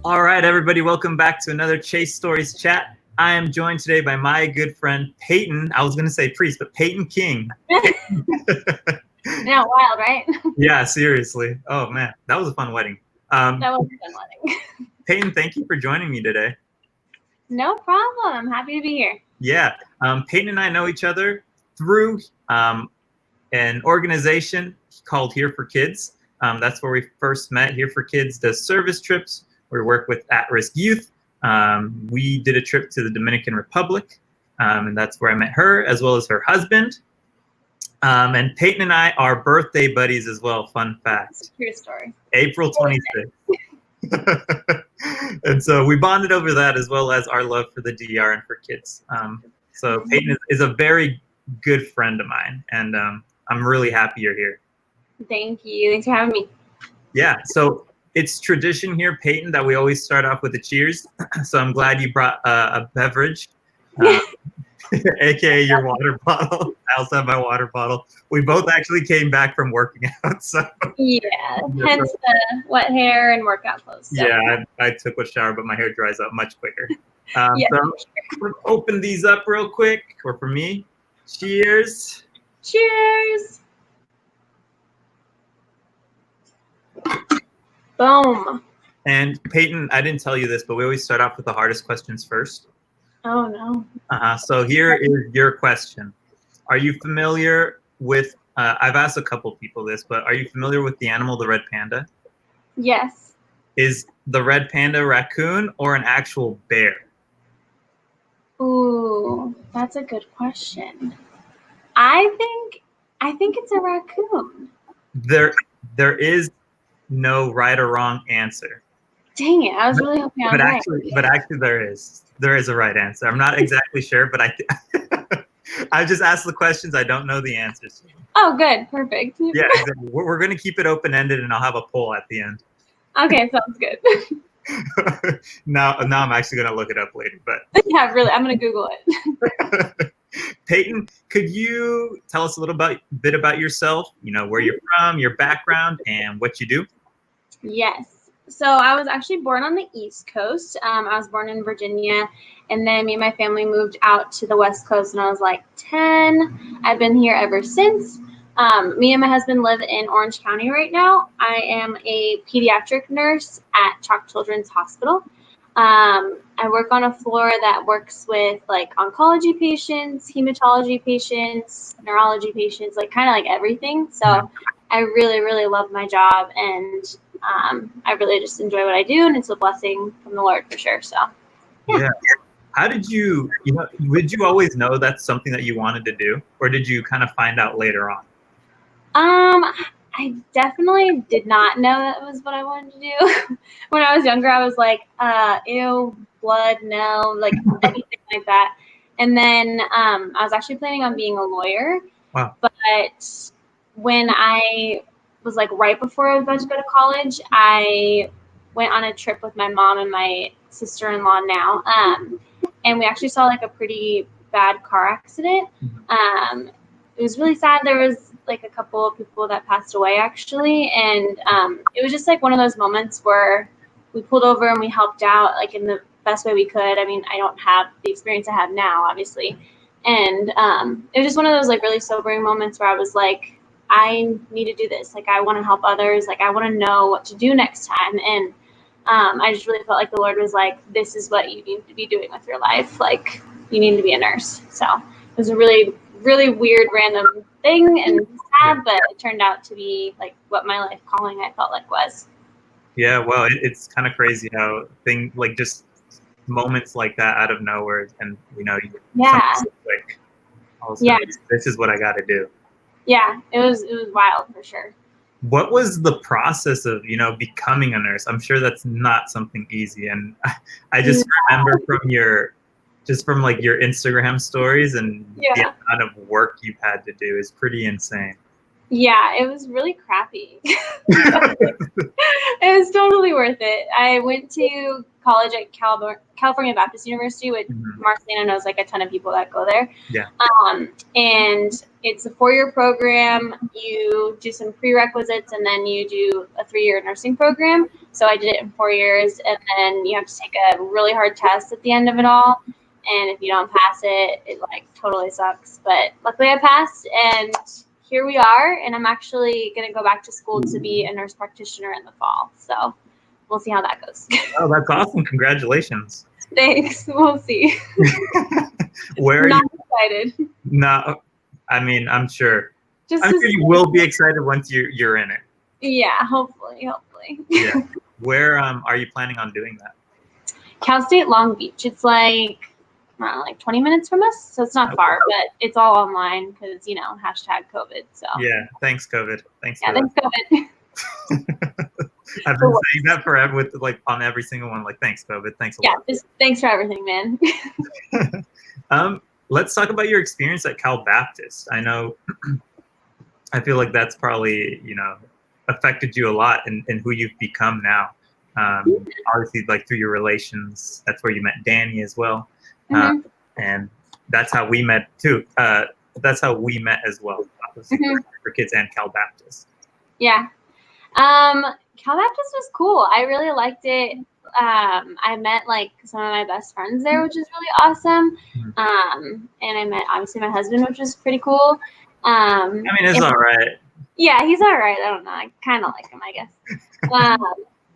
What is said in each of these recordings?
All right, everybody, welcome back to another Chase Stories chat. I am joined today by my good friend Paighton. I was going to say priest, but Paighton King. Yeah, wild, right? Yeah, seriously. Oh man, that was a fun wedding. That was a fun wedding. Paighton, thank you for joining me today. No problem. I'm happy to be here. Yeah, Paighton and I know each other through an organization called Here for Kids. That's where we first met. Here for Kids does service trips. We work with at-risk youth. We did a trip to the Dominican Republic, and that's where I met her, as well as her husband. And Paighton and I are birthday buddies as well. Fun fact. It's a true story. April 26th. And so we bonded over that, as well as our love for the DR and for kids. So Paighton is a very good friend of mine, and I'm really happy you're here. Thank you. Thanks for having me. Yeah, so it's tradition here, Paighton, that we always start off with a cheers. So I'm glad you brought a beverage, aka your water bottle. I also have my water bottle. We both actually came back from working out, so yeah, hence the wet hair and workout clothes. So. Yeah, I took a shower, but my hair dries up much quicker. Yeah, so sure. open these up real quick, or for me, cheers. Cheers. Boom. And Paighton, I didn't tell you this, but we always start off with the hardest questions first. Oh no. So here is your question. Are you familiar with, I've asked a couple people this, but are you familiar with the animal, the red panda? Yes. Is the red panda a raccoon or an actual bear? Ooh, that's a good question. I think it's a raccoon. There is no right or wrong answer. Dang it! I was really hoping I was right. But actually, there is a right answer. I'm not exactly sure, but I just asked the questions. I don't know the answers. Oh, good, perfect. Yeah, exactly. We're going to keep it open ended, and I'll have a poll at the end. Okay, sounds good. now I'm actually going to look it up later, but yeah, really, I'm going to Google it. Paighton, could you tell us a little bit about yourself? You know, where you're from, your background, and what you do? Yes. So I was actually born on the East Coast. I was born in Virginia, and then me and my family moved out to the West Coast when I was like 10. I've been here ever since. Me and my husband live in Orange County right now. I am a pediatric nurse at Chalk Children's Hospital. I work on a floor that works with like oncology patients, hematology patients, neurology patients, like kind of like everything. So I really, really love my job, and I really just enjoy what I do, and it's a blessing from the Lord for sure. So, yeah. How did would you always know that's something that you wanted to do, or did you kind of find out later on? I definitely did not know that was what I wanted to do. When I was younger, I was like, ew, blood, no, like anything like that. And then I was actually planning on being a lawyer. Wow. But when I was like right before I was about to go to college, I went on a trip with my mom and my sister-in-law now. And we actually saw like a pretty bad car accident. It was really sad. There was like a couple of people that passed away actually. And it was just like one of those moments where we pulled over and we helped out like in the best way we could. I mean, I don't have the experience I have now, obviously. And it was just one of those like really sobering moments where I was like, I need to do this. Like, I want to help others. Like, I want to know what to do next time. And I just really felt like the Lord was like, this is what you need to be doing with your life. Like, you need to be a nurse. So it was a really, really weird, random thing and sad, but it turned out to be like what my life calling I felt like was. Yeah, well, it's kind of crazy how things like just moments like that out of nowhere, and like, also, this is what I got to do. Yeah, it was wild for sure. What was the process of becoming a nurse? I'm sure that's not something easy, and I just remember from your Instagram stories and the amount of work you've had to do is pretty insane. Yeah, it was really crappy. It was totally worth it. I went to college at California Baptist University, which Marcelina knows like a ton of people that go there. Yeah. And it's a 4-year program. You do some prerequisites and then you do a 3-year nursing program. So I did it in 4 years, and then you have to take a really hard test at the end of it all. And if you don't pass it, it like totally sucks. But luckily I passed, and here we are. And I'm actually going to go back to school to be a nurse practitioner in the fall. So we'll see how that goes. Oh, that's awesome. Congratulations. Thanks. We'll see. Where are Not you? excited. No, I mean, I'm sure. Just I'm sure you will be excited once you're in it. Yeah, hopefully. Yeah. Where are you planning on doing that? Cal State Long Beach. It's like, I don't know, like 20 minutes from us. So it's not far, but it's all online because, #COVID. So Yeah. Thanks, COVID. Thanks. yeah, for thanks, COVID. I've been saying that forever with like on every single one. Like, thanks, COVID. Thanks a lot. Yeah, just thanks for everything, man. Let's talk about your experience at Cal Baptist. I know, I feel like that's probably, affected you a lot in who you've become now. Obviously, like through your relations, that's where you met Danny as well. And that's how we met too. That's how we met as well, obviously, for kids and Cal Baptist. Yeah. Cal Baptist was cool. I really liked it. I met like some of my best friends there, which is really awesome. And I met obviously my husband, which was pretty cool. I mean, it's all right. Yeah, he's all right. I don't know. I kind of like him, I guess.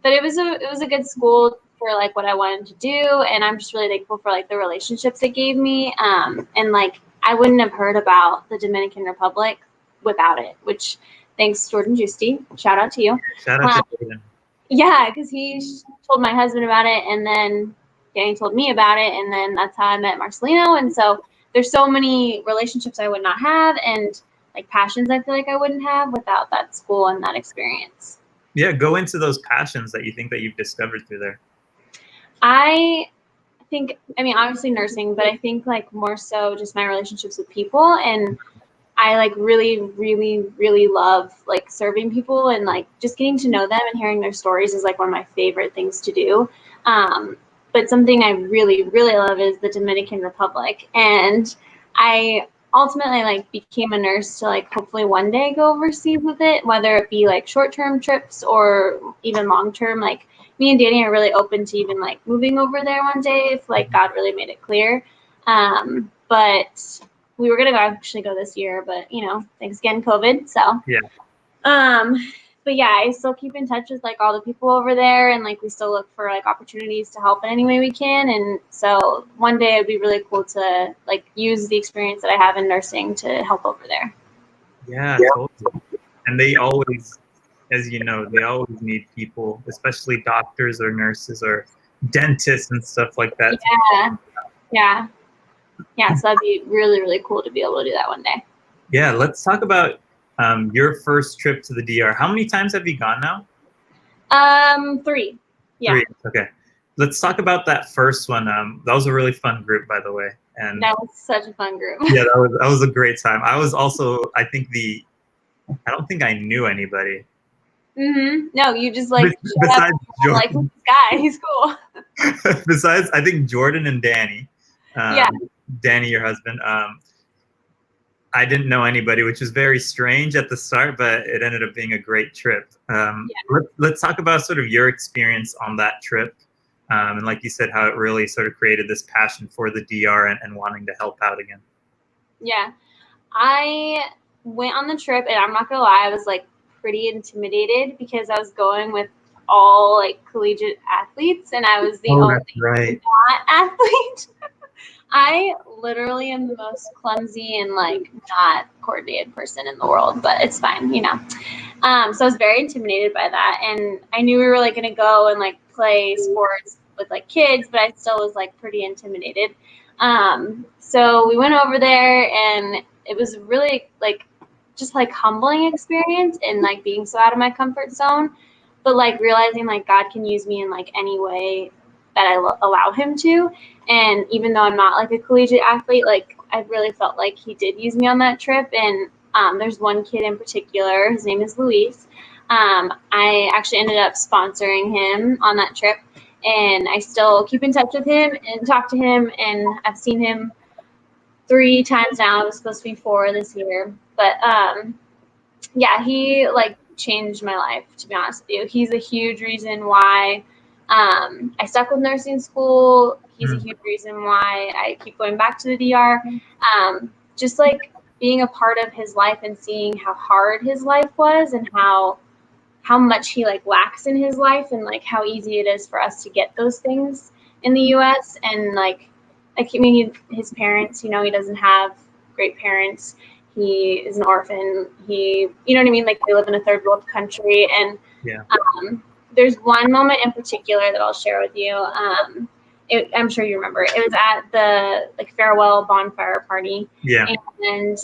But it was a good school for like what I wanted to do, and I'm just really thankful for like the relationships it gave me. And like I wouldn't have heard about the Dominican Republic without it, which thanks Jordan Giusti. Shout out to you. Shout out to Jordan. Yeah, because he told my husband about it, and then Danny told me about it, and then that's how I met Marcelino. And so there's so many relationships I would not have, and like passions I feel like I wouldn't have without that school and that experience. Yeah, go into those passions that you think that you've discovered through there. I think, obviously nursing, but I think like more so just my relationships with people, and I like really, really, really love like serving people and like just getting to know them and hearing their stories is like one of my favorite things to do. But something I really, really love is the Dominican Republic, and I ultimately like became a nurse to like hopefully one day go overseas with it, whether it be like short-term trips or even long-term. Like me and Danny are really open to even like moving over there one day if like God really made it clear. But we were gonna actually go this year, but thanks again, COVID. So yeah. But yeah, I still keep in touch with like all the people over there, and like we still look for like opportunities to help in any way we can. And so one day it'd be really cool to like use the experience that I have in nursing to help over there. Yeah, totally. And they always, as you know, they always need people, especially doctors or nurses or dentists and stuff like that. Yeah. So that'd be really, really cool to be able to do that one day. Yeah, let's talk about your first trip to the DR. How many times have you gone now? 3. Yeah. 3. Okay. Let's talk about that first one. That was a really fun group, by the way. And that was such a fun group. Yeah, that was a great time. I was also, I don't think I knew anybody. No, you just like besides Jordan. Like this guy, he's cool. Besides, I think Jordan and Danny. Yeah. Danny, your husband. I didn't know anybody, which was very strange at the start, but it ended up being a great trip. Let's talk about sort of your experience on that trip. And like you said, how it really sort of created this passion for the DR and wanting to help out again. Yeah. I went on the trip, and I'm not going to lie, I was like pretty intimidated because I was going with all like collegiate athletes, and I was the only not athlete. I literally am the most clumsy and like not coordinated person in the world, but it's fine, So I was very intimidated by that, and I knew we were like going to go and like play sports with like kids, but I still was like pretty intimidated. So we went over there, and it was really like just like humbling experience and like being so out of my comfort zone, but like realizing like God can use me in like any way that I allow him to. And even though I'm not like a collegiate athlete, like I really felt like he did use me on that trip. And there's one kid in particular, his name is Luis. I actually ended up sponsoring him on that trip. and I still keep in touch with him and talk to him, and I've seen him 3 times now. It was supposed to be 4 this year, but yeah, he like changed my life, to be honest with you. He's a huge reason why I stuck with nursing school. He's a huge reason why I keep going back to the DR. Just like being a part of his life and seeing how hard his life was, and how much he like lacks in his life, and like how easy it is for us to get those things in the US. And like I mean, his parents, you know, he doesn't have great parents. He is an orphan. You know what I mean? Like they live in a third world country. And there's one moment in particular that I'll share with you. I'm sure you remember. It was at the like farewell bonfire party. Yeah. And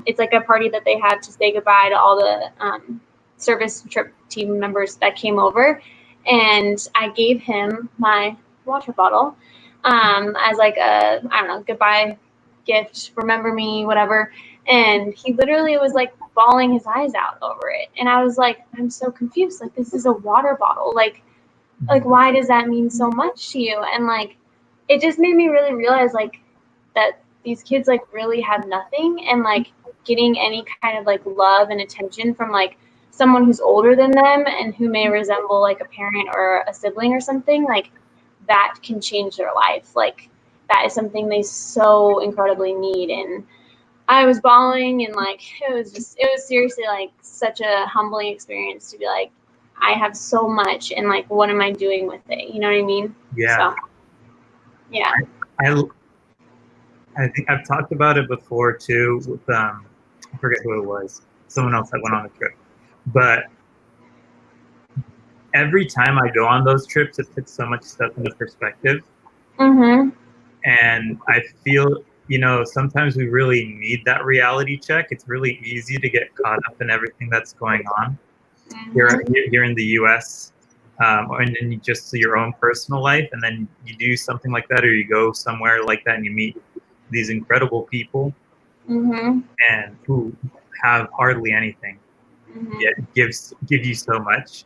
it's like a party that they had to say goodbye to all the service trip team members that came over. And I gave him my water bottle as like a, I don't know, goodbye gift, remember me, whatever. And he literally was like bawling his eyes out over it. And I was like, I'm so confused. Like, this is a water bottle. Like why does that mean so much to you? And like, it just made me really realize like that these kids like really have nothing, and like getting any kind of like love and attention from like someone who's older than them and who may resemble like a parent or a sibling or something, like that can change their life. Like that is something they so incredibly need. And I was bawling, and like it was seriously like such a humbling experience to be like, I have so much, and like what am I doing with it? You know what I mean? Yeah. So, yeah. I think I've talked about it before too with I forget who it was, someone else that went on a trip. But every time I go on those trips, it puts so much stuff into perspective. Mm-hmm. And I feel, you know, sometimes we really need that reality check. It's really easy to get caught up in everything that's going on here in the US, and then just your own personal life. And then you do something like that, or you go somewhere like that and you meet these incredible people and who have hardly anything, yet give you so much.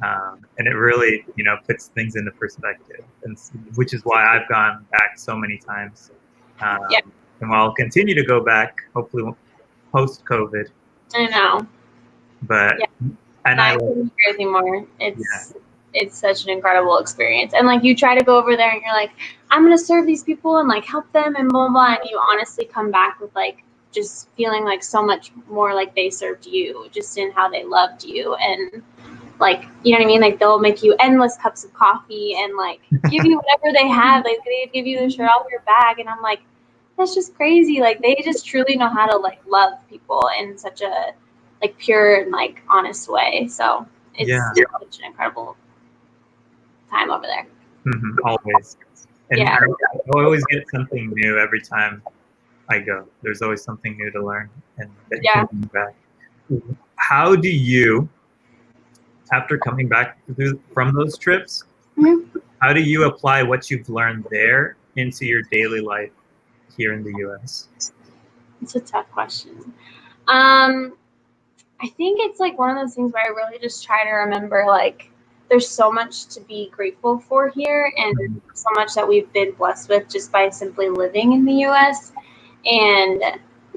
And it really, you know, puts things into perspective, and which is why I've gone back so many times, and I'll continue to go back, hopefully post COVID. I know, but and I couldn't agree with you more. It's such an incredible experience, and like you try to go over there and you're like, I'm gonna serve these people and like help them and blah blah, and you honestly come back with like just feeling like so much more like they served you, just in how they loved you. And like, you know what I mean? Like they'll make you endless cups of coffee and like give you whatever they have. Like they give you the shirt off your back, and I'm like, that's just crazy. Like they just truly know how to like love people in such a like pure and like honest way. So it's such an incredible time over there. Always. And I always get something new every time I go. There's always something new to learn, and that you can bring back. How do you, after coming back from those trips, how do you apply what you've learned there into your daily life here in the US? It's a tough question. I think it's like one of those things where I really just try to remember like there's so much to be grateful for here, and so much that we've been blessed with just by simply living in the US. And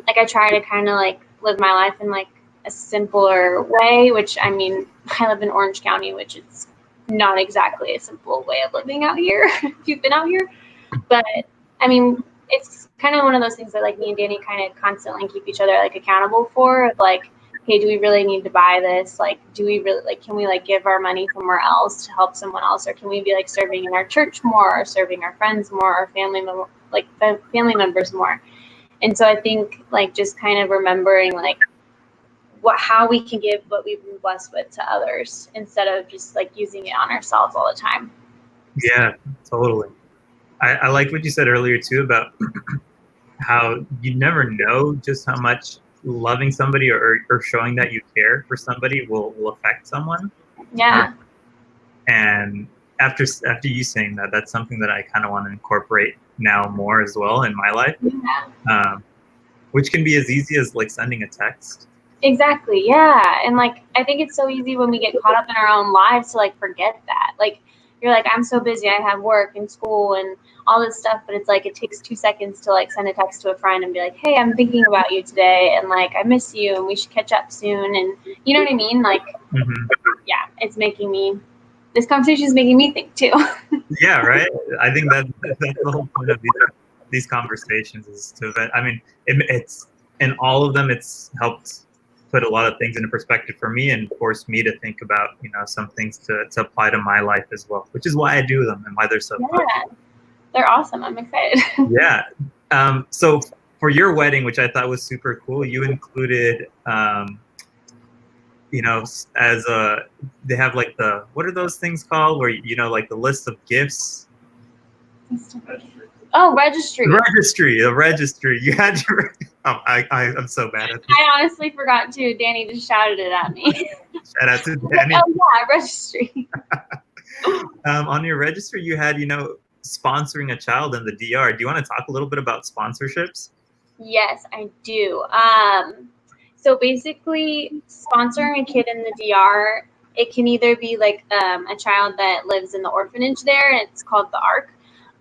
like I try to kind of like live my life in like a simpler way, which I mean, I live in Orange County, which is not exactly a simple way of living out here if you've been out here. But I mean, it's kind of one of those things that like me and Danny kind of constantly keep each other like accountable for. Like, hey, do we really need to buy this? Like, do we really like, can we like give our money somewhere else to help someone else? Or can we be like serving in our church more, or serving our friends more, or family members more? And so I think like just kind of remembering like how we can give what we've been blessed with to others, instead of just like using it on ourselves all the time. Yeah, totally. I like what you said earlier too about how you never know just how much loving somebody or showing that you care for somebody will affect someone. Yeah. And after you saying that, that's something that I kind of want to incorporate now more as well in my life. Yeah. Which can be as easy as like sending a text. Exactly. Yeah. And like, I think it's so easy when we get caught up in our own lives to like forget that. Like, you're like, I'm so busy, I have work and school and all this stuff, but it's like it takes 2 seconds to like send a text to a friend and be like, hey, I'm thinking about you today, and like I miss you and we should catch up soon, and you know what I mean? Like, yeah, it's making me, this conversation is making me think too. Yeah, right. I think that's the whole point of these conversations is to. I mean, it's in all of them. It's helped put a lot of things into perspective for me and forced me to think about some things to apply to my life as well, which is why I do them and why they're so fun. They're awesome. I'm excited. Yeah. So for your wedding, which I thought was super cool, you included. As they have like what are those things called where like the list of gifts. Oh, registry. The registry. You had your. I'm so bad at this. I honestly forgot to. Danny just shouted it at me. Shout out to Danny. Oh yeah, registry. On your registry, you had sponsoring a child in the DR. Do you want to talk a little bit about sponsorships? Yes, I do. So basically, sponsoring a kid in the DR, it can either be like a child that lives in the orphanage there, and it's called the ARC,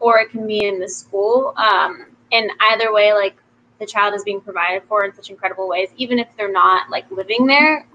or it can be in the school. And either way, like the child is being provided for in such incredible ways, even if they're not like living there,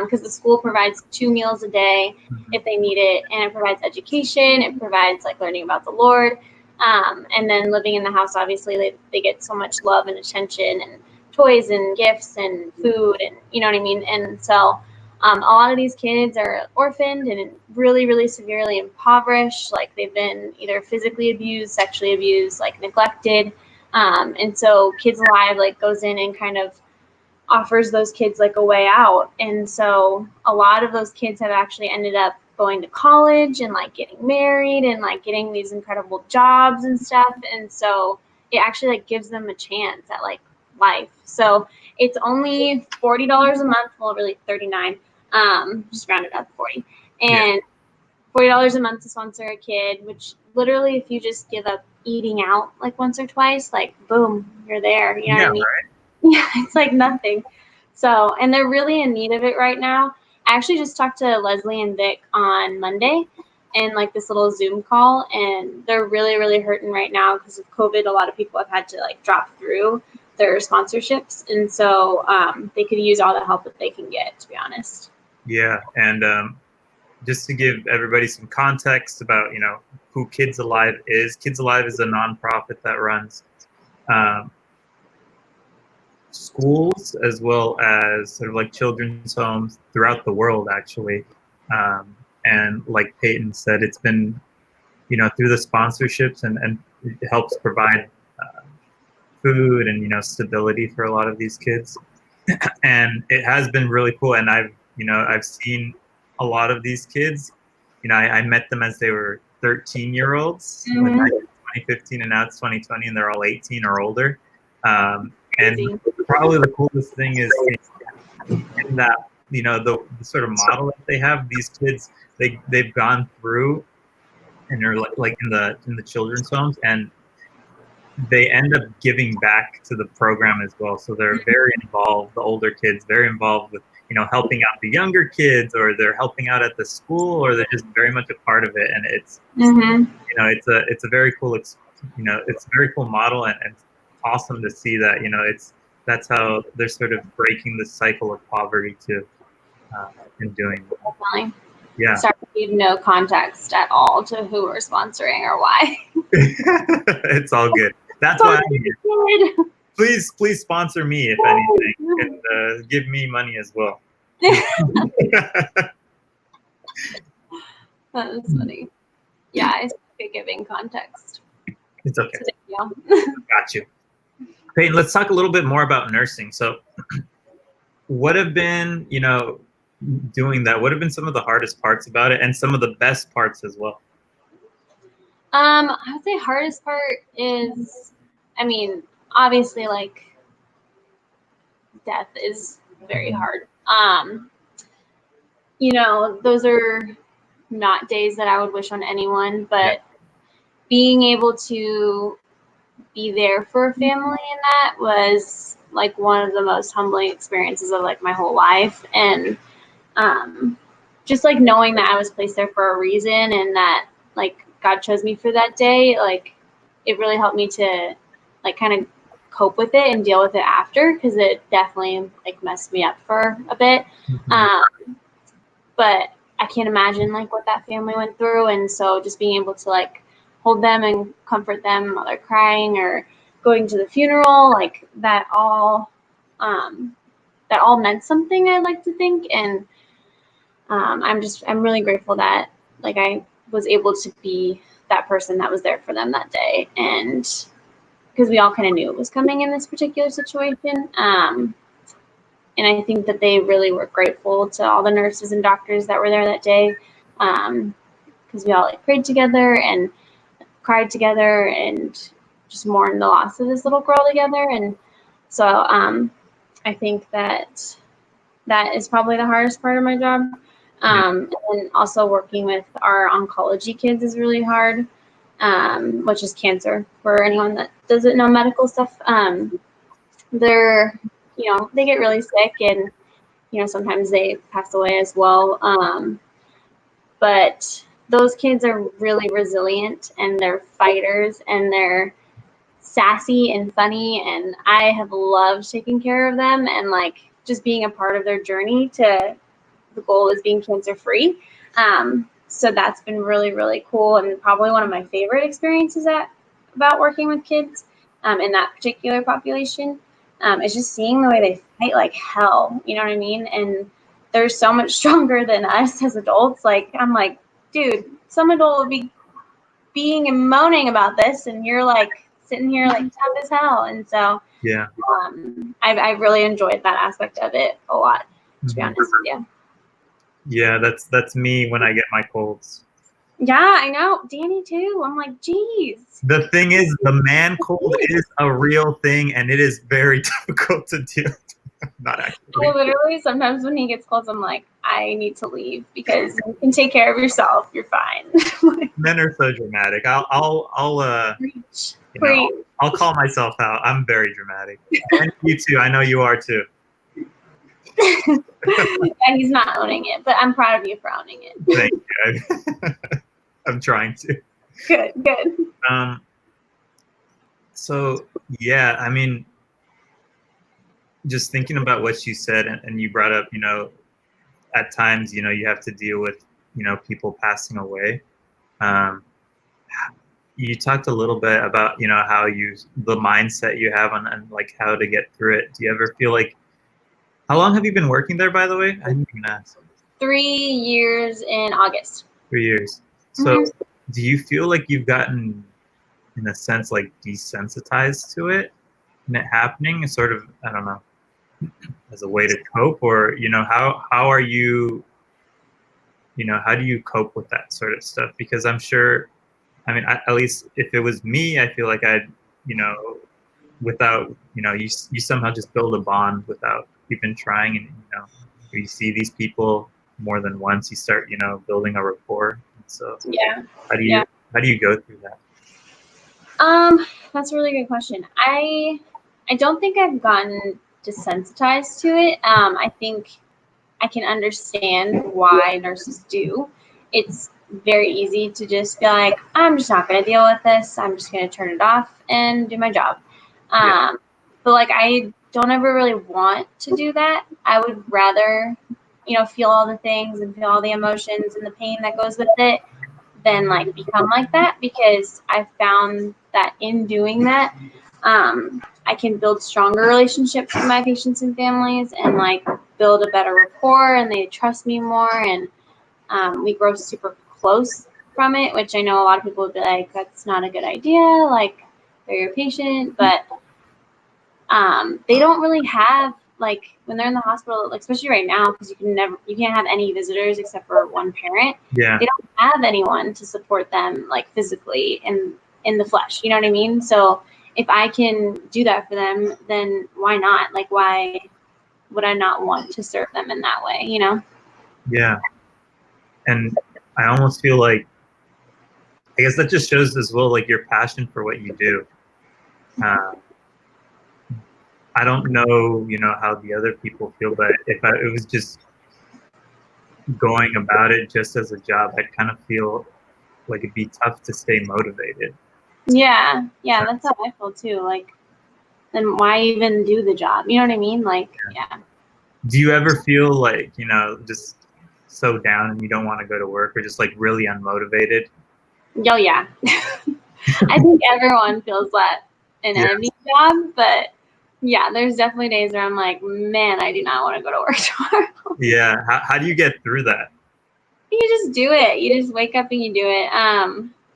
because the school provides 2 meals a day if they need it, and it provides education. It provides like learning about the Lord, and then living in the house. Obviously, they get so much love and attention and toys and gifts and food, and you know what I mean. And so a lot of these kids are orphaned and really, really severely impoverished. Like they've been either physically abused, sexually abused, like neglected. And so Kids Alive like goes in and kind of offers those kids like a way out. And so a lot of those kids have actually ended up going to college and like getting married and like getting these incredible jobs and stuff. And so it actually like gives them a chance at like life. So it's only $40 a month. Well, really $39. Just round it up 40. And $40 a month to sponsor a kid, which literally if you just give up eating out like once or twice, like boom, you're there. You know what I mean? Right. Yeah, it's like nothing. So, and they're really in need of it right now. I actually just talked to Leslie and Vic on Monday in like this little Zoom call, and they're really, really hurting right now because of COVID. A lot of people have had to like drop through their sponsorships, and so they could use all the help that they can get, to be honest. Yeah, and just to give everybody some context about who Kids Alive is. Kids Alive is a nonprofit that runs schools as well as sort of like children's homes throughout the world, actually. And like Paighton said, it's been through the sponsorships and it helps provide food and stability for a lot of these kids. And it has been really cool. And I've seen a lot of these kids. I met them as they were 13-year-olds when I was 2015, and now it's 2020, and they're all 18 or older. And probably the coolest thing is in that the sort of model that they have. These kids, they've gone through, and they're like in the children's homes, and they end up giving back to the program as well. So they're very involved. The older kids very involved with helping out the younger kids, or they're helping out at the school, or they're just very much a part of it. And it's it's a very cool it's a very cool model, and it's awesome to see that that's how they're sort of breaking the cycle of poverty too in doing it. Definitely. Yeah. Sorry, we have no context at all to who we're sponsoring or why. It's all good. That's why I'm here. Please sponsor me if anything, and give me money as well. That was funny. Yeah, I suck at giving context. It's okay. Got you. Paighton, let's talk a little bit more about nursing. So what have been, doing that, what have been some of the hardest parts about it, and some of the best parts as well? I would say hardest part is, obviously like death is very hard. Those are not days that I would wish on anyone, but being able to be there for a family in that was like one of the most humbling experiences of like my whole life. And just like knowing that I was placed there for a reason, and that like God chose me for that day, like it really helped me to like kind of cope with it and deal with it after, because it definitely like messed me up for a bit. But I can't imagine like what that family went through, and so just being able to like hold them and comfort them while they're crying or going to the funeral, like that all meant something, I like to think. And I'm really grateful that like I was able to be that person that was there for them that day, and because we all kind of knew it was coming in this particular situation. And I think that they really were grateful to all the nurses and doctors that were there that day, because we all like prayed together and cried together and just mourned the loss of this little girl together. And so I think that is probably the hardest part of my job. And also working with our oncology kids is really hard, which is cancer for anyone that doesn't know medical stuff. They're, they get really sick, and, sometimes they pass away as well. But those kids are really resilient, and they're fighters, and they're sassy and funny, and I have loved taking care of them and like just being a part of their journey to the goal is being cancer free. So that's been really, really cool, and probably one of my favorite experiences about working with kids in that particular population. Is just seeing the way they fight like hell, you know what I mean? And they're so much stronger than us as adults. Like, I'm like, dude, some adult would be being and moaning about this, and you're like sitting here like tough as hell. And so Yeah. I've really enjoyed that aspect of it a lot, to be honest with you. Yeah, that's me when I get my colds. Yeah, I know. Danny too. I'm like, geez. The thing is, the man cold is a real thing, and it is very difficult to deal with. Not actually. Literally, sometimes when he gets colds, I'm like, I need to leave because you can take care of yourself. You're fine. Men are so dramatic. I'll Preach. I'll call myself out. I'm very dramatic. And you too. I know you are too. Yeah, he's not owning it, but I'm proud of you for owning it. Thank you. I'm trying to. Good. So yeah, I mean, just thinking about what you said, and you brought up, at times, you have to deal with, people passing away. You talked a little bit about, how the mindset you have on like how to get through it. Do you ever feel like, how long have you been working there, by the way? I didn't even ask. 3 years in August. 3 years. So do you feel like you've gotten, in a sense, like desensitized to it and it happening, sort of, I don't know, as a way to cope? Or, how are you, how do you cope with that sort of stuff? Because I'm sure, I mean, at least if it was me, I feel like I'd, without, you somehow just build a bond without even trying. And, you see these people more than once, you start, building a rapport. And so how do you go through that? That's a really good question. I don't think I've gotten desensitized to it. I think I can understand why nurses do. It's very easy to just be like, I'm just not going to deal with this. I'm just going to turn it off and do my job. But like, I don't ever really want to do that. I would rather, feel all the things and feel all the emotions and the pain that goes with it than like become like that, because I've found that in doing that, I can build stronger relationships with my patients and families, and like build a better rapport, and they trust me more, and we grow super close from it, which I know a lot of people would be like, that's not a good idea, like they're your patient. But they don't really have, like, when they're in the hospital, like, especially right now, because you can't have any visitors except for one parent. Yeah. They don't have anyone to support them, like, physically in the flesh. You know what I mean? So if I can do that for them, then why not? Like, why would I not want to serve them in that way? Yeah. And I almost feel like, I guess that just shows as well, like, your passion for what you do. I don't know, how the other people feel, but if it was just going about it just as a job, I'd kind of feel like it'd be tough to stay motivated. Yeah, that's how I feel too. Like, then why even do the job? You know what I mean? Like, yeah. Do you ever feel like, just so down and you don't want to go to work, or just like really unmotivated? Oh yeah. I think everyone feels that in Yeah. any job, but yeah, there's definitely days where I'm like, man, I do not want to go to work tomorrow. Yeah. How do you get through that? You just do it. You just wake up and you do it.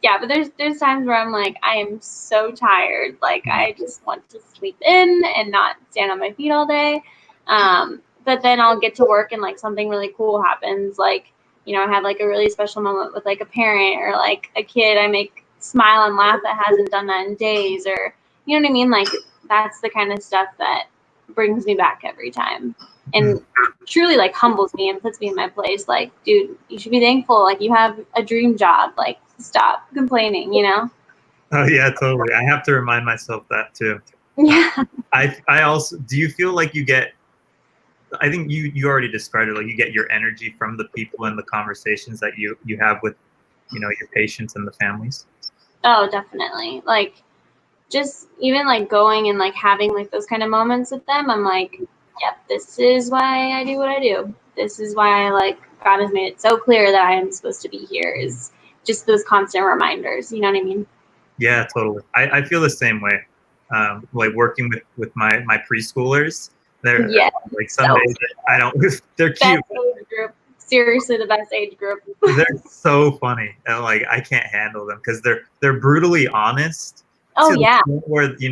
Yeah, but there's times where I'm like, I am so tired. Like, I just want to sleep in and not stand on my feet all day. But then I'll get to work and like something really cool happens. Like, I have like a really special moment with like a parent or like a kid I make smile and laugh that hasn't done that in days, or you know what I mean? Like, that's the kind of stuff that brings me back every time. And truly like humbles me and puts me in my place. Like, dude, you should be thankful. Like, you have a dream job. Like, stop complaining, Oh yeah, totally. I have to remind myself that too. Yeah. I also, do you feel like you get, I think you already described it, like you get your energy from the people and the conversations that you have with, your patients and the families? Oh, definitely. Like, just even like going and like having like those kind of moments with them, I'm like, yep, this is why I do what I do. This is why like God has made it so clear that I am supposed to be here, is just those constant reminders. You know what I mean? Yeah, totally. I feel the same way. Like working with my preschoolers, they're Yeah. like some So days I don't, they're cute. best age group. Seriously, the best age group. They're so funny, and like I can't handle them because they're brutally honest. Oh To the yeah. point where Like, you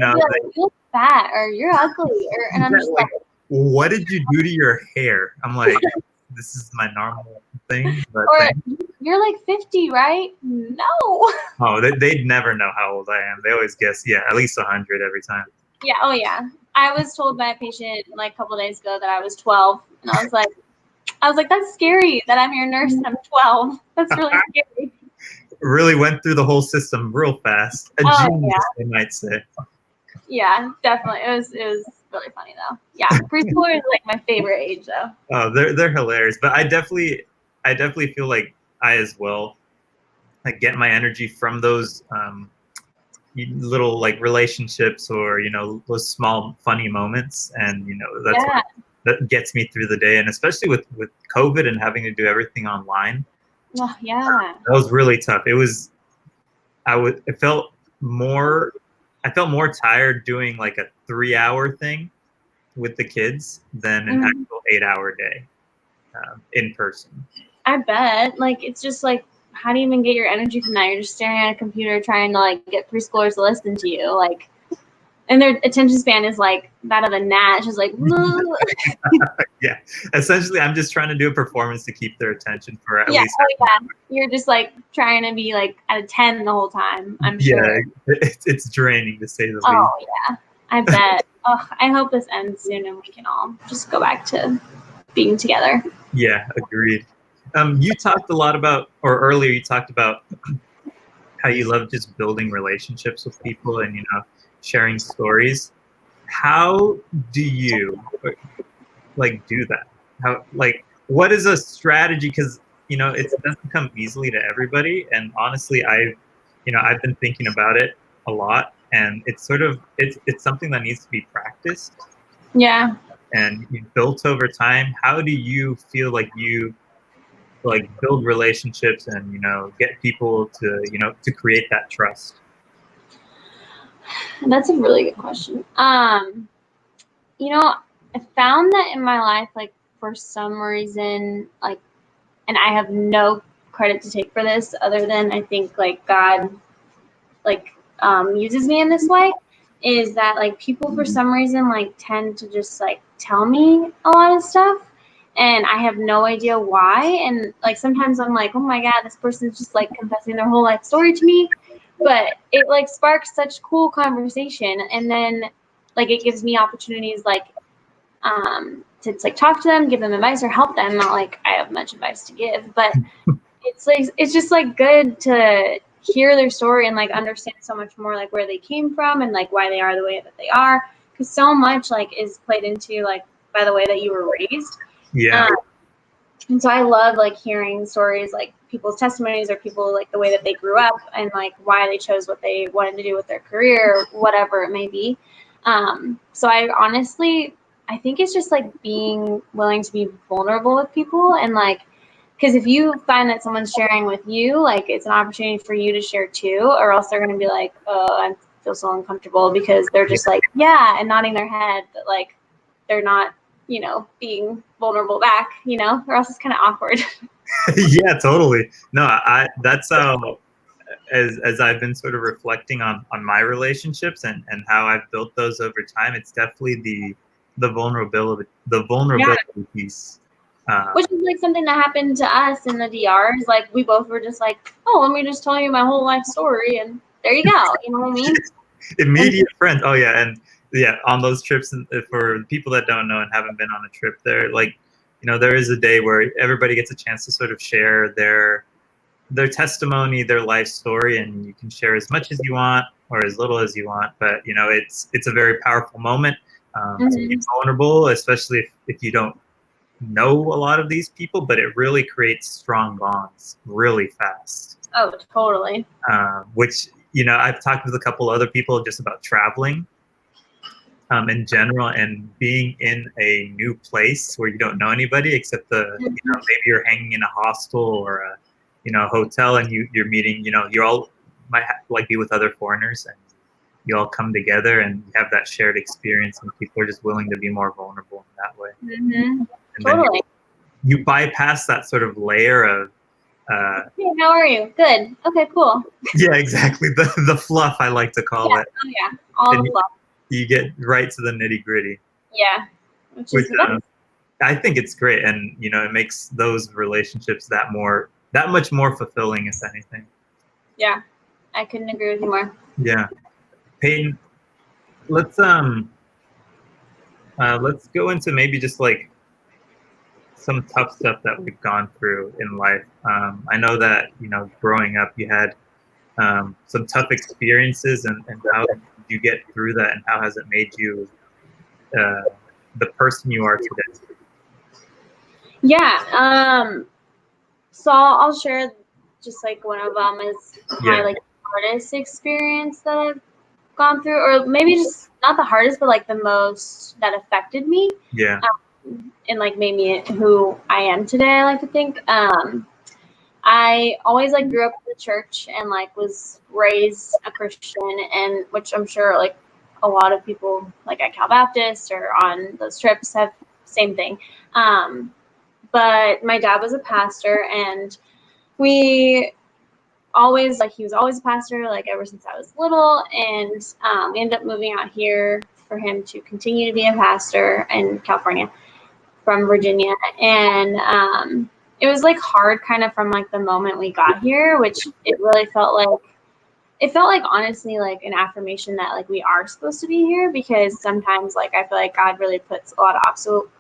look fat, or you're ugly, and I'm just like, what did you do to your hair? I'm like, this is my normal thing, but or you're like 50, right? No. oh, they'd never know how old I am. They always guess, yeah, at least 100 every time. Yeah. Oh yeah. I was told by a patient like a couple of days ago that I was 12, and I was like, that's scary that I'm your nurse and I'm 12. That's really scary. Really went through the whole system real fast. A Oh genius, yeah. they might say. Yeah, definitely. It was really funny though. Yeah, preschool is like my favorite age though. Oh, they're hilarious. But I definitely feel like I as well like get my energy from those little like relationships, or those small funny moments, and that's Yeah. that gets me through the day. And especially with COVID and having to do everything online, Oh yeah. that was really tough. I felt more tired doing like a 3-hour thing with the kids than an Mhm. actual 8-hour day in person. I bet. Like, it's just like, how do you even get your energy from that? You're just staring at a computer trying to like get preschoolers to listen to you. Like, and their attention span is like that of a gnat. It's just like, Yeah, essentially I'm just trying to do a performance to keep their attention for at yeah, least. oh yeah. You're just like trying to be like at a 10 the whole time, I'm sure. It's draining to say the least. Oh yeah, I bet. Oh, I hope this ends soon and we can all just go back to being together. Yeah, agreed. You talked a lot about, or earlier you talked about how you love just building relationships with people and sharing stories. How do you like do that? How, like, what is a strategy? Because it doesn't come easily to everybody. And honestly, I've been thinking about it a lot, and it's something that needs to be practiced Yeah. and built over time. How do you feel like you like build relationships and get people to create that trust? That's a really good question. I found that in my life, like for some reason, like, and I have no credit to take for this other than I think like God like uses me in this way, is that like people for some reason like tend to just like tell me a lot of stuff, and I have no idea why. And like sometimes I'm like, oh my God, this person's just like confessing their whole life story to me, but it like sparks such cool conversation, and then like it gives me opportunities like to like talk to them, give them advice, or help them. Not like I have much advice to give, but it's like it's just like good to hear their story and like understand so much more like where they came from and like why they are the way that they are, because so much like is played into like by the way that you were raised. Yeah. And so I love like hearing stories, like people's testimonies or people like the way that they grew up and like why they chose what they wanted to do with their career, whatever it may be. So I think it's just like being willing to be vulnerable with people and like, because if you find that someone's sharing with you, like it's an opportunity for you to share too, or else they're going to be like, oh, I feel so uncomfortable because they're just like, yeah, and nodding their head, but like they're not, being vulnerable back, or else it's kind of awkward. Yeah, totally. No, that's how, as I've been sort of reflecting on my relationships and how I've built those over time, it's definitely the vulnerability piece. Which is like something that happened to us in the DR. Is like we both were just like, oh, let me just tell you my whole life story, and there you go. You know what I mean? Immediate friends. Oh yeah, and yeah, on those trips, and for people that don't know and haven't been on a trip there, like there is a day where everybody gets a chance to sort of share their testimony, their life story, and you can share as much as you want or as little as you want. But it's a very powerful moment to be vulnerable, especially if you don't know a lot of these people. But it really creates strong bonds really fast. Oh, totally. Which I've talked with a couple other people just about traveling in general and being in a new place where you don't know anybody except maybe you're hanging in a hostel or a hotel, and you're meeting, you all might like be with other foreigners, and you all come together and you have that shared experience, and people are just willing to be more vulnerable in that way. And totally. Then you bypass that sort of layer of hey, how are you? Good. Okay, cool. Yeah, exactly. The fluff, I like to call it. Oh yeah, all the fluff. You get right to the nitty gritty. Yeah, which I think it's great, and it makes those relationships that much more fulfilling, if anything. Yeah, I couldn't agree with you more. Yeah, Paighton, let's go into maybe just like some tough stuff that we've gone through in life. I know that growing up you had some tough experiences, and how did you get through that, and how has it made you the person you are today? Yeah. So I'll share just like one of them is my like hardest experience that I've gone through, or maybe just not the hardest, but like the most that affected me. Yeah. And like made me who I am today, I like to think. I always like grew up in the church and like was raised a Christian, and which I'm sure like a lot of people like at Cal Baptist or on those trips have same thing. But my dad was a pastor, and we always he was always a pastor like ever since I was little, and we ended up moving out here for him to continue to be a pastor in California from Virginia. And it was like hard kind of from like the moment we got here, which it really felt like honestly like an affirmation that like we are supposed to be here, because sometimes like I feel like God really puts a lot of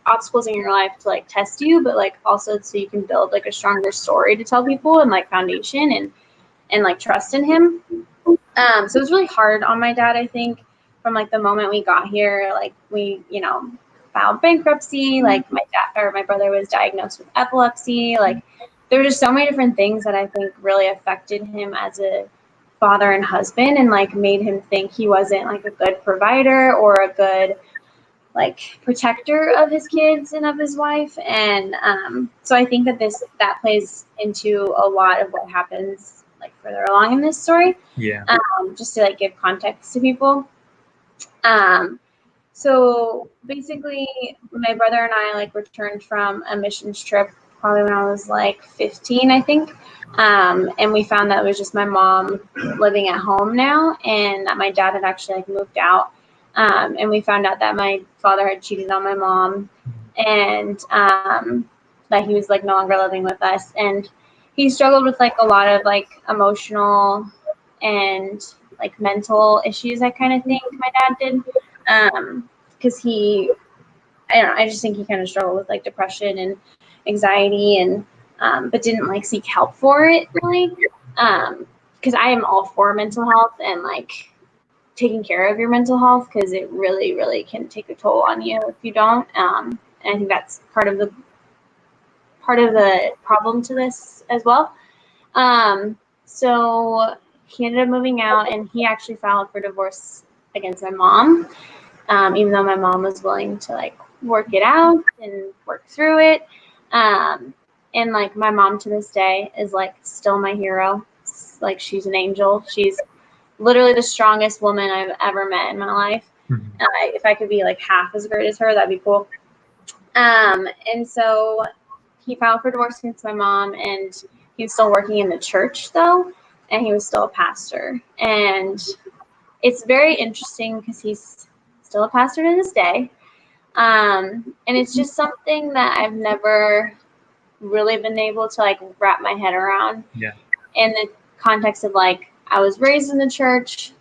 obstacles in your life to like test you, but like also so you can build like a stronger story to tell people and like foundation and like trust in him. So it was really hard on my dad, I think, from like the moment we got here. Like we filed bankruptcy, like my brother was diagnosed with epilepsy. Like there were just so many different things that I think really affected him as a father and husband, and like made him think he wasn't like a good provider or a good like protector of his kids and of his wife. And so I think that plays into a lot of what happens like further along in this story. Yeah. Just to like give context to people. So basically my brother and I like returned from a missions trip probably when I was like 15, I think. And we found that it was just my mom living at home now, and that my dad had actually like moved out. And we found out that my father had cheated on my mom, and that he was like no longer living with us. And he struggled with like a lot of like emotional and like mental issues, I kind of think my dad did. Because I don't know, I just think he kind of struggled with like depression and anxiety, and but didn't like seek help for it really. Because I am all for mental health and like taking care of your mental health, because it really, really can take a toll on you if you don't. And I think that's part part of the problem to this as well. So he ended up moving out, and he actually filed for divorce against my mom, even though my mom was willing to like work it out and work through it. And like my mom to this day is like still my hero. Like she's an angel. She's literally the strongest woman I've ever met in my life. Mhm. If I could be like half as great as her, that'd be cool. And so he filed for divorce against my mom, and he was still working in the church though, and he was still a pastor. And it's very interesting because he's still a pastor to this day. And it's just something that I've never really been able to like wrap my head around. Yeah. In the context of like I was raised in the church,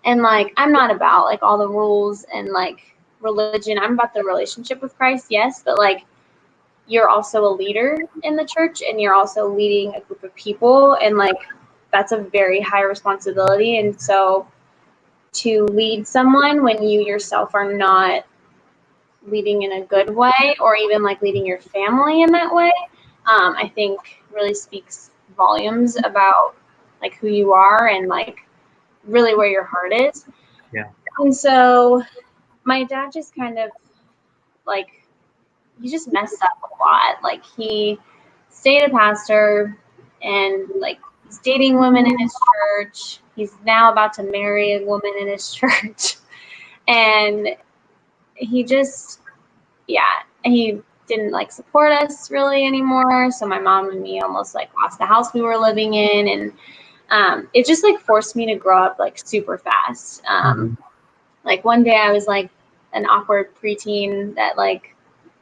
and like I'm not about like all the rules and like religion. I'm about the relationship with Christ, yes, but like you're also a leader in the church, and you're also leading a group of people, and like that's a very high responsibility. And so to lead someone when you yourself are not leading in a good way, or even like leading your family in that way, I think really speaks volumes about like who you are and like really where your heart is. Yeah. And so my dad just kind of like, he just messed up a lot. Like he stayed a pastor, and like he's dating women in his church. He's now about to marry a woman in his church. And he just, yeah, he didn't like support us really anymore. So my mom and me almost like lost the house we were living in. And it just like forced me to grow up like super fast. Like one day I was like an awkward preteen that like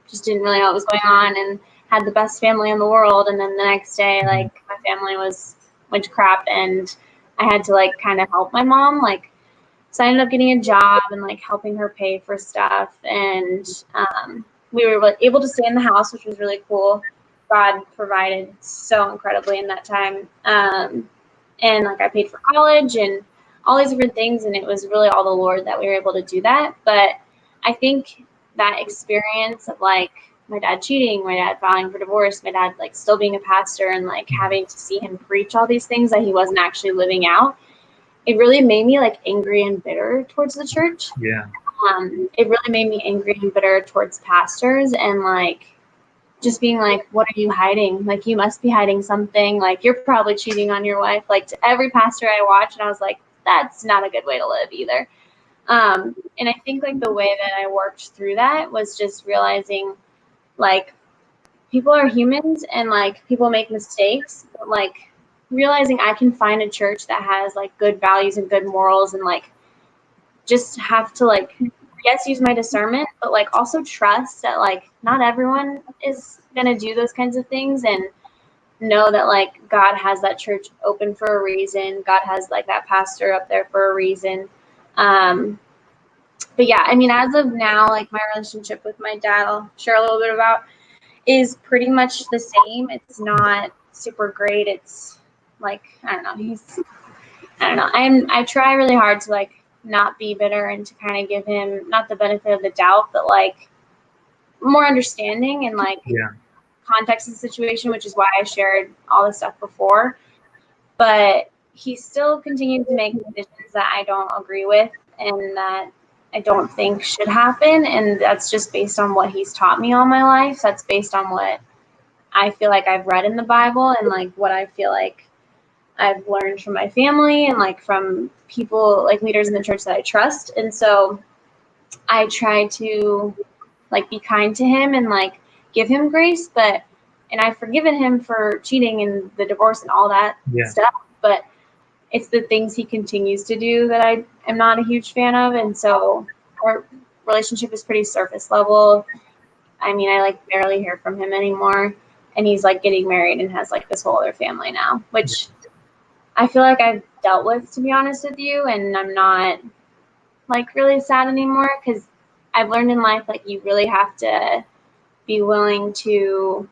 just didn't really know what was going on and had the best family in the world. And then the next day, like my family went to crap, and I had to like kind of help my mom. Like, so I ended up getting a job and like helping her pay for stuff. And we were like, able to stay in the house, which was really cool. God provided so incredibly in that time. And like I paid for college and all these different things. And it was really all the Lord that we were able to do that. But I think that experience of like my dad cheating, my dad filing for divorce, my dad like still being a pastor, and like having to see him preach all these things that he wasn't actually living out, it really made me like angry and bitter towards the church. Yeah. It really made me angry and bitter towards pastors, and like just being like, what are you hiding? Like, you must be hiding something. Like, you're probably cheating on your wife. Like, to every pastor I watched, and I was like, that's not a good way to live either. And I think like the way that I worked through that was just realizing like people are humans, and like people make mistakes, but like realizing I can find a church that has like good values and good morals, and like just have to like, yes, use my discernment, but like also trust that like not everyone is gonna do those kinds of things, and know that like God has that church open for a reason. God has like that pastor up there for a reason. But yeah, I mean, as of now, like my relationship with my dad, I'll share a little bit about, is pretty much the same. It's not super great. It's like, I don't know. I don't know. I try really hard to like not be bitter, and to kind of give him not the benefit of the doubt, but like more understanding and like Yeah. context of the situation, which is why I shared all this stuff before. But he still continued to make decisions that I don't agree with, and that I don't think should happen. And that's just based on what he's taught me all my life. That's based on what I feel like I've read in the Bible, and like what I feel like I've learned from my family, and like from people, like leaders in the church that I trust. And so I try to like be kind to him and like give him grace, and I've forgiven him for cheating and the divorce and all that stuff. But it's the things he continues to do that I am not a huge fan of. And so our relationship is pretty surface level. I mean, I like barely hear from him anymore. And he's like getting married and has like this whole other family now, which I feel like I've dealt with, to be honest with you. And I'm not like really sad anymore, because I've learned in life, like you really have to be willing to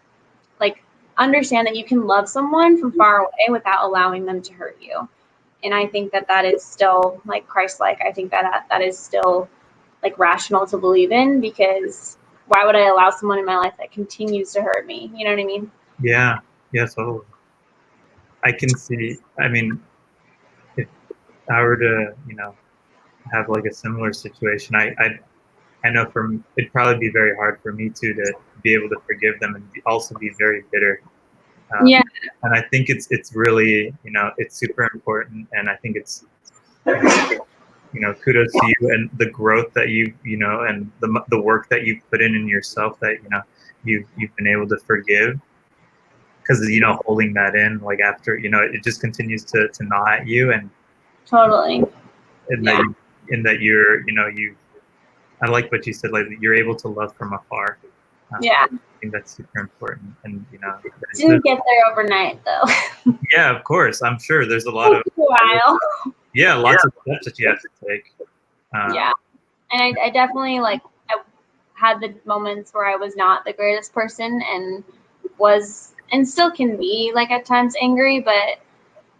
like understand that you can love someone from far away without allowing them to hurt you. And I think that that is still like Christ-like. I think that that is still like rational to believe in, because why would I allow someone in my life that continues to hurt me? You know what I mean? Yeah. Yeah. So I can see, I mean, if I were to, have like a similar situation, I know it'd probably be very hard for me too to be able to forgive them and also be very bitter. Yeah, And I think it's really, it's super important. And I think it's, you know, kudos to you and the growth that and the work that you've put in yourself that, you've been able to forgive. Because, holding that in, like after, it just continues to gnaw at you. totally. And Yeah. that you're, I like what you said, like you're able to love from afar. Yeah. I think that's super important. And, Didn't get there overnight though. yeah, of course. I'm sure there's a lot of, Took a while. yeah, lots of steps that you have to take. Yeah. And I definitely I had the moments where I was not the greatest person and was and still can be like at times angry, but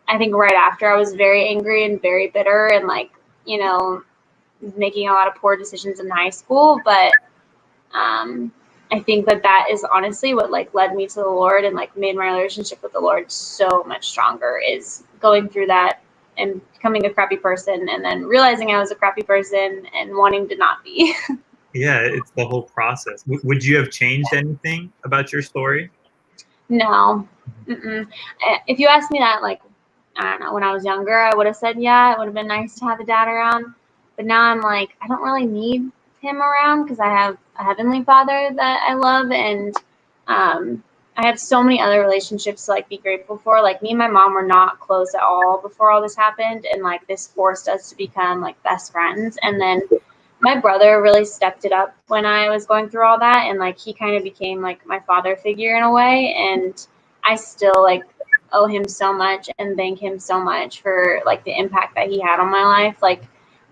I think right after I was very angry and very bitter and making a lot of poor decisions in high school. But I think that is honestly what led me to the Lord and made my relationship with the Lord so much stronger, is going through that and becoming a crappy person and then realizing I was a crappy person and wanting to not be. Yeah, it's the whole process. Would you have changed anything about your story? No. Mm-mm. If you asked me that, I don't know, when I was younger, I would have said, yeah, it would have been nice to have a dad around. But now I'm I don't really need him around because I have a heavenly father that I love. And I have so many other relationships to be grateful for. Me and my mom were not close at all before all this happened. And this forced us to become best friends. And then my brother really stepped it up when I was going through all that. And he kind of became my father figure in a way. And I still owe him so much and thank him so much for the impact that he had on my life.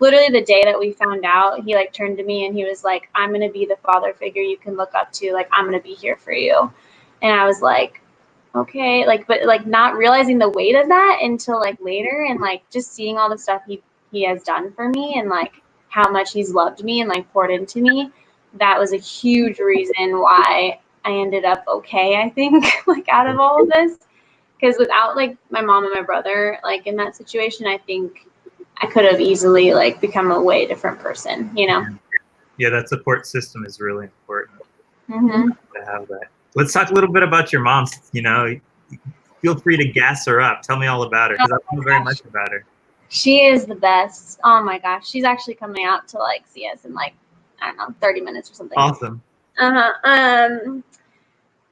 Literally the day that we found out, he turned to me and he was like, I'm going to be the father figure you can look up to. I'm going to be here for you. And I was like, okay, but not realizing the weight of that until later, and just seeing all the stuff he has done for me and how much he's loved me and poured into me. That was a huge reason why I ended up okay, I think, out of all of this. Because without my mom and my brother in that situation, I think I could have easily become a way different person, Yeah, that support system is really important Mm-hmm. to have that. Let's talk a little bit about your mom. Feel free to gas her up. Tell me all about her, because I know very much about her. She is the best. Oh my gosh. She's actually coming out to see us in I don't know, 30 minutes or something. Awesome.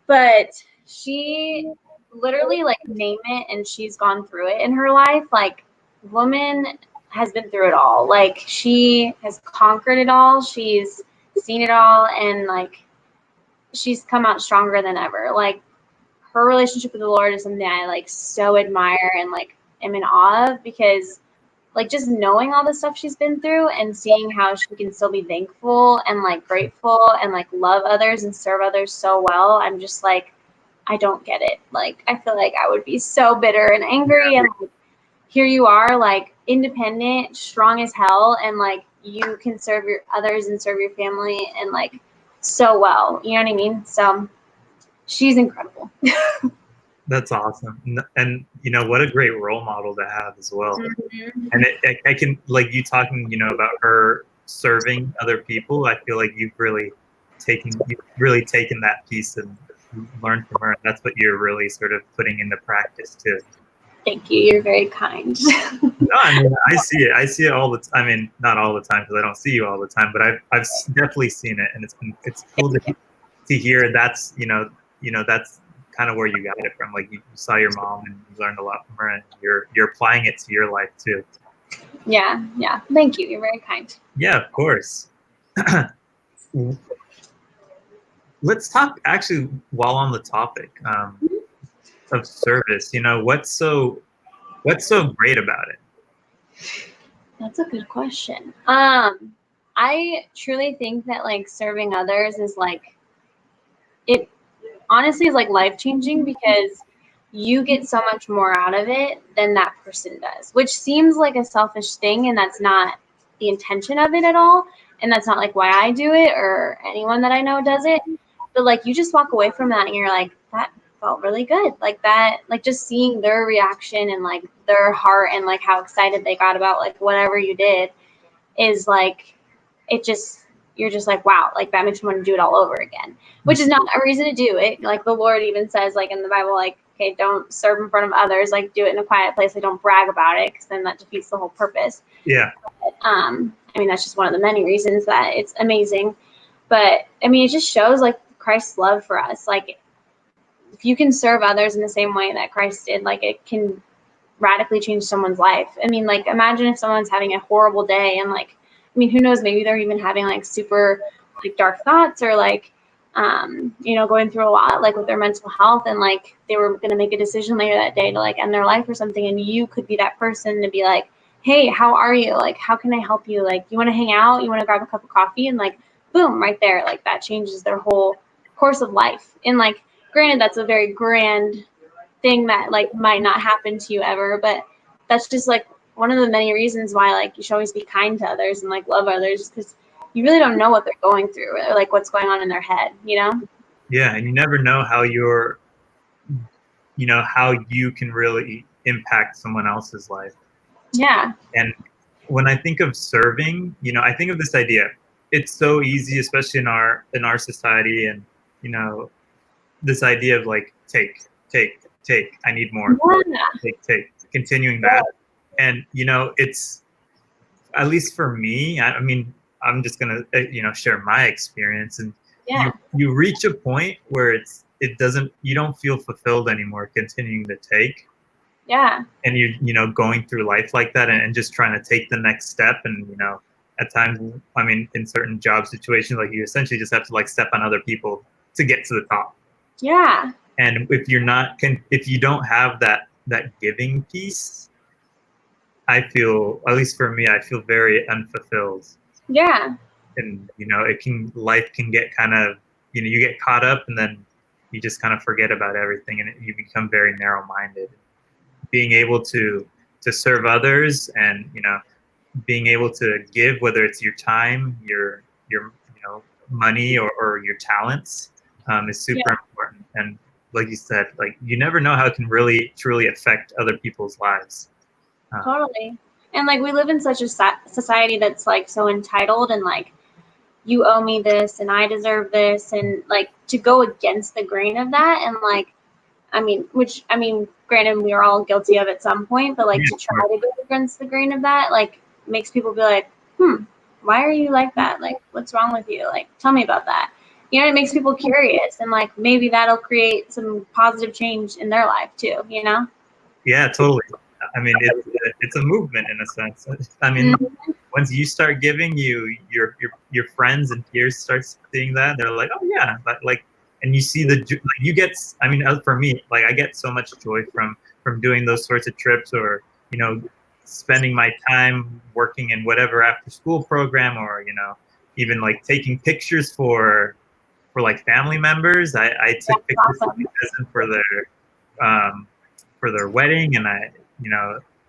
But she literally name it and she's gone through it in her life. Woman has been through it all. She has conquered it all. She's seen it all, and she's come out stronger than ever. Her relationship with the Lord is something I so admire and am in awe of, because just knowing all the stuff she's been through and seeing how she can still be thankful and grateful and love others and serve others so well. I'm just I don't get it. I feel I would be so bitter and angry, and here you are independent, strong as hell, and you can serve your others and serve your family and so well. You know what I mean? So she's incredible. That's awesome. And what a great role model to have as well. Mm-hmm. And I can, you talking, about her serving other people. I feel you've really taken that piece and learned from her. And that's what you're really sort of putting into practice too. Thank you. You're very kind. No, I mean, I see it. I see it all the time. I mean, not all the time because I don't see you all the time, but I've definitely seen it, and it's cool to hear. That's that's kind of where you got it from. You saw your mom and you learned a lot from her, and you're applying it to your life too. Yeah. Thank you. You're very kind. Yeah, of course. Let's talk actually while on the topic of service. What's so great about it? That's a good question. I truly think that serving others is it honestly is life changing, because you get so much more out of it than that person does, which seems like a selfish thing, and that's not the intention of it at all. And that's not like why I do it or anyone that I know does it. But like you just walk away from that and you're like, that felt really good. Like that, like just seeing their reaction and like their heart and like how excited they got about like whatever you did is like, it just, you're just like, wow, like that makes me want to do it all over again, which is not a reason to do it. Like the Lord even says like in the Bible, like, okay, don't serve in front of others, like do it in a quiet place. Like don't brag about it, because then that defeats the whole purpose. Yeah. But, I mean, that's just one of the many reasons that it's amazing. But I mean, it just shows like Christ's love for us. Like if you can serve others in the same way that Christ did, like it can radically change someone's life. I mean, like imagine if someone's having a horrible day and like, I mean, who knows, maybe they're even having like super like dark thoughts or like, you know, going through a lot like with their mental health, and like they were going to make a decision later that day to like end their life or something. And you could be that person to be like, hey, how are you? Like, how can I help you? Like, you want to hang out? You want to grab a cup of coffee? And like, boom, right there. Like that changes their whole course of life. And like, granted, that's a very grand thing that like might not happen to you ever, but that's just like one of the many reasons why like you should always be kind to others and like love others, because you really don't know what they're going through or like what's going on in their head, you know? Yeah, and you never know how how you can really impact someone else's life. Yeah. And when I think of serving, I think of this idea. It's so easy, especially in our society, and this idea of like take, I need more. Yeah. Take, continuing that. And it's, at least for me, I mean, I'm just gonna share my experience, and Yeah. you reach a point where you don't feel fulfilled anymore continuing to take. Yeah. And you're going through life like that, and just trying to take the next step. And at times, I mean, in certain job situations, like you essentially just have to like step on other people to get to the top. Yeah. And if you don't have that giving piece, I feel, at least for me, I feel very unfulfilled. Yeah. And life can get kind of, you get caught up, and then you just kind of forget about everything, and you become very narrow-minded. Being able to serve others, and being able to give, whether it's your time, your money, or your talents, is super important. And like you said, like you never know how it can really truly affect other people's lives. Totally. And like we live in such a society that's like so entitled, and like you owe me this and I deserve this, and like to go against the grain of that, and like I mean, granted, we are all guilty of at some point, but like to try to go against the grain of that, like makes people be like, why are you like that? Like, what's wrong with you? Like, tell me about that. You know, it makes people curious, and like maybe that'll create some positive change in their life too, you know? Yeah, totally. I mean, it's a movement in a sense. I mean, once you start giving, your friends and peers start seeing that. They're like, oh yeah, but like, and you see you get. I mean, for me, like I get so much joy from doing those sorts of trips, or spending my time working in whatever after school program, or even like taking pictures for like family members. I took pictures of my cousin for their wedding, and I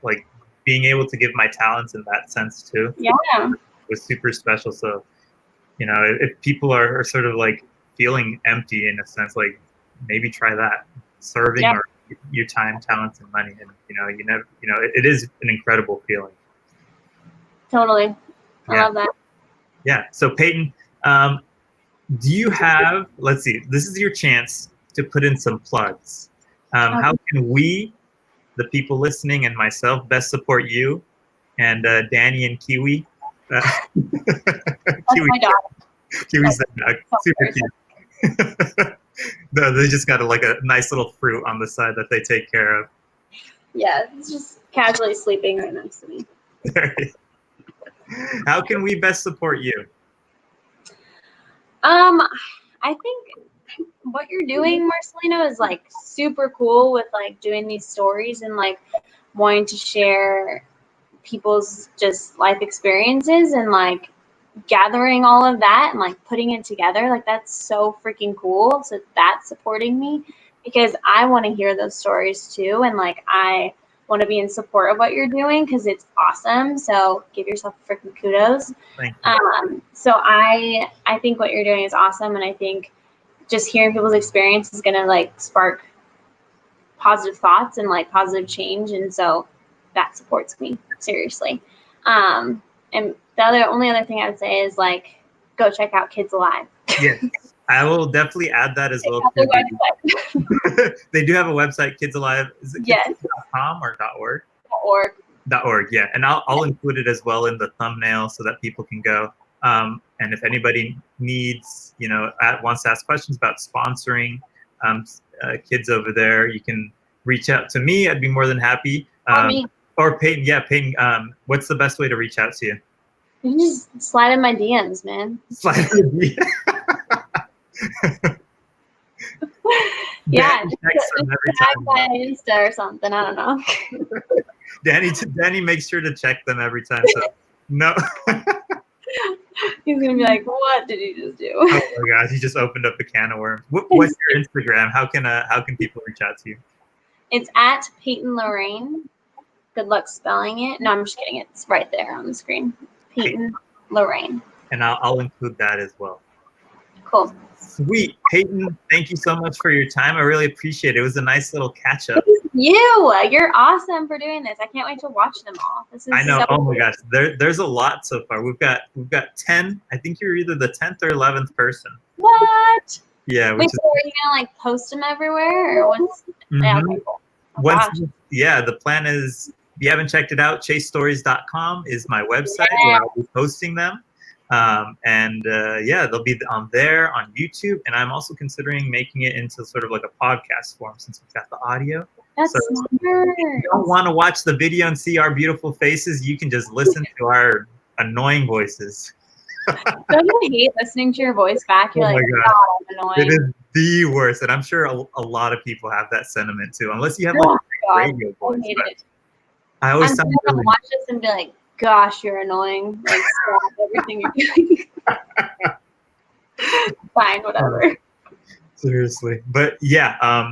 like being able to give my talents in that sense too. Yeah. Was super special. So if people are sort of like feeling empty in a sense, like maybe try that, serving, or your time, talents, and money. And it is an incredible feeling. Totally. I love that. Yeah. So Paighton, do you have, let's see, this is your chance to put in some plugs. How can we, the people listening, and myself, best support you and Danny and Kiwi? That's Kiwi, my dog. Kiwi's the dog. Super cute. They just got a nice little fruit on the side that they take care of. Yeah, it's just casually sleeping right next to me. How can we best support you? I think what you're doing, Marcelino, is like super cool with like doing these stories and like wanting to share people's just life experiences and like gathering all of that and like putting it together. Like that's so freaking cool. So that's supporting me, because I want to hear those stories too. And like I want to be in support of what you're doing because it's awesome. So give yourself freaking kudos. Thank you. So I think what you're doing is awesome, and I think just hearing people's experience is gonna like spark positive thoughts and like positive change, and so that supports me seriously. And the only other thing I would say is like go check out Kids Alive. Yes, I will definitely add that as well. They do have a website, Kids Alive. Is it kids.com or .org? .org. .org, yeah. And I'll include it as well in the thumbnail so that people can go. And if anybody needs, wants to ask questions about sponsoring kids over there, you can reach out to me. I'd be more than happy. Or Paighton. Yeah, Paighton. What's the best way to reach out to you? You can just slide in my DMs, man. Slide in the DMs. Yeah, just tag my Insta or something. I don't know. Danny makes sure to check them every time. So no. He's gonna be like, "What did you just do?" Oh my gosh, he just opened up a can of worms. What's your Instagram? How can people reach out to you? It's at Paighton Lorraine. Good luck spelling it. No, I'm just kidding. It's right there on the screen. Paighton Lorraine. And I'll include that as well. Cool. Sweet. Paighton, thank you so much for your time. I really appreciate it. It was a nice little catch up. You're awesome for doing this. I can't wait to watch them all. I know. Oh my gosh. There's a lot so far. We've got 10. I think you're either the 10th or 11th person. What? Yeah. Wait, so are you gonna like post them everywhere or what's yeah, okay, cool. The plan is, if you haven't checked it out, chasestories.com is my website where I'll be posting them. They'll be on there on YouTube, and I'm also considering making it into sort of like a podcast form since we've got the audio. That's smart. If you don't want to watch the video and see our beautiful faces, you can just listen to our annoying voices. Don't you hate listening to your voice back? You're like, God, I'm annoying. It is the worst, and I'm sure a lot of people have that sentiment too, unless you have like a radio voice. I always sound really watch this and be like, gosh, you're annoying. Like, stop everything you're doing. Fine, whatever. Seriously. But yeah,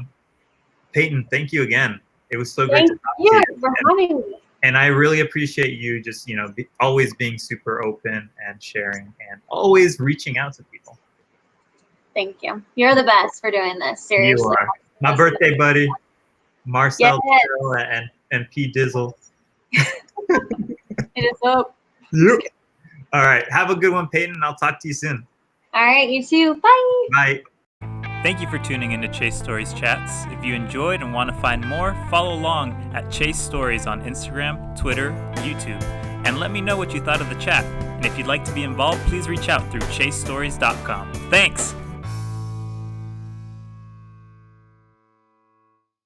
Paighton, thank you again. It was so great to talk to you. Thank you for having me. And I really appreciate you just, always being super open and sharing and always reaching out to people. Thank you. You're the best for doing this. Seriously. You are. My birthday buddy, Marcel and P. Dizzle. It is up. Yep. All right. Have a good one, Paighton. I'll talk to you soon. All right. You too. Bye. Bye. Thank you for tuning into Chase Stories Chats. If you enjoyed and want to find more, follow along at Chase Stories on Instagram, Twitter, YouTube, and let me know what you thought of the chat. And if you'd like to be involved, please reach out through chasestories.com. Thanks!